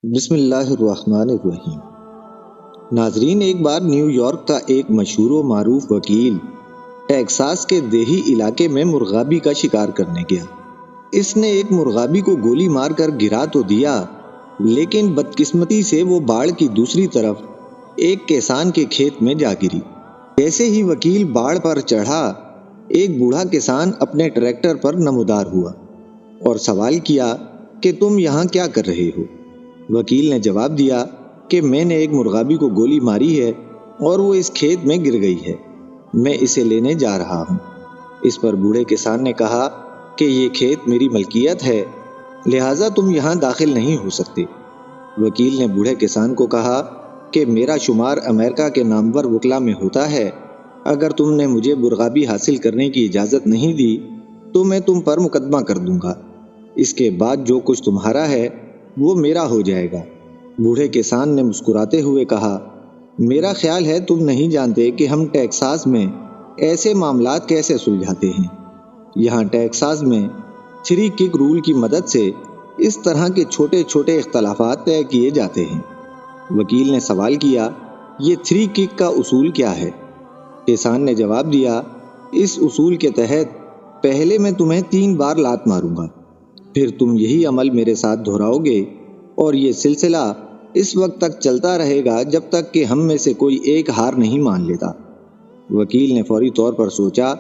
بسم اللہ الرحمن الرحیم۔ ناظرین، ایک بار نیو یارک کا ایک مشہور و معروف وکیل ٹیکساس کے دیہی علاقے میں مرغابی کا شکار کرنے گیا۔ اس نے ایک مرغابی کو گولی مار کر گرا تو دیا، لیکن بدقسمتی سے وہ باڑ کی دوسری طرف ایک کسان کے کھیت میں جا گری۔ جیسے ہی وکیل باڑ پر چڑھا، ایک بوڑھا کسان اپنے ٹریکٹر پر نمودار ہوا اور سوال کیا کہ تم یہاں کیا کر رہے ہو؟ وکیل نے جواب دیا کہ میں نے ایک مرغابی کو گولی ماری ہے اور وہ اس کھیت میں گر گئی ہے، میں اسے لینے جا رہا ہوں۔ اس پر بوڑھے کسان نے کہا کہ یہ کھیت میری ملکیت ہے، لہٰذا تم یہاں داخل نہیں ہو سکتے۔ وکیل نے بوڑھے کسان کو کہا کہ میرا شمار امریکہ کے نامور وکلا میں ہوتا ہے، اگر تم نے مجھے مرغابی حاصل کرنے کی اجازت نہیں دی تو میں تم پر مقدمہ کر دوں گا، اس کے بعد جو کچھ تمہارا ہے وہ میرا ہو جائے گا۔ بوڑھے کسان نے مسکراتے ہوئے کہا، میرا خیال ہے تم نہیں جانتے کہ ہم ٹیکساس میں ایسے معاملات کیسے سلجھاتے ہیں۔ یہاں ٹیکساس میں 3 کک رول کی مدد سے اس طرح کے چھوٹے چھوٹے اختلافات طے کیے جاتے ہیں۔ وکیل نے سوال کیا، یہ 3 کک کا اصول کیا ہے؟ کسان نے جواب دیا، اس اصول کے تحت پہلے میں تمہیں 3 بار لات ماروں گا، پھر تم یہی عمل میرے ساتھ دہراؤ گے اور یہ سلسلہ اس وقت تک چلتا رہے گا جب تک کہ ہم میں سے کوئی ایک ہار نہیں مان لیتا۔ وکیل نے فوری طور پر سوچا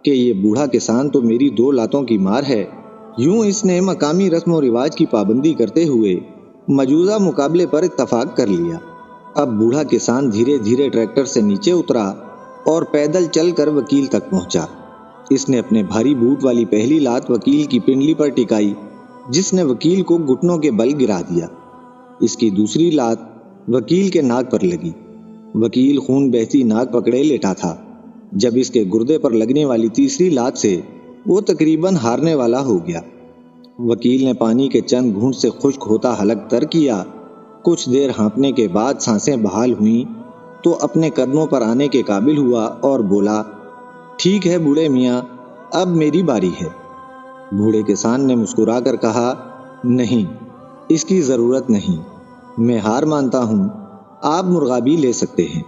کہ یہ بوڑھا کسان تو میری 2 لاتوں کی مار ہے۔ یوں اس نے مقامی رسم و رواج کی پابندی کرتے ہوئے مجوزہ مقابلے پر اتفاق کر لیا۔ اب بوڑھا کسان دھیرے دھیرے ٹریکٹر سے نیچے اترا اور پیدل چل کر وکیل تک پہنچا۔ اس نے اپنے بھاری بوٹ والی پہلی لات وکیل کی پنڈلی پر ٹکائی، جس نے وکیل کو گھٹنوں کے بل گرا دیا۔ اس کی دوسری لات وکیل کے ناک پر لگی۔ وکیل خون بہتی ناک پکڑے لیٹا تھا۔ جب اس کے گردے پر لگنے والی تیسری لات سے وہ تقریباً ہارنے والا ہو گیا۔ وکیل نے پانی کے چند گھونٹ سے خشک ہوتا حلق تر کیا۔ کچھ دیر ہانپنے کے بعد سانسیں بحال ہوئیں تو اپنے قدموں پر آنے کے قابل ہوا اور بولا، ٹھیک ہے بوڑھے میاں، اب میری باری ہے۔ بوڑھے کسان نے مسکرا کر کہا، نہیں، اس کی ضرورت نہیں، میں ہار مانتا ہوں، آپ مرغابی لے سکتے ہیں۔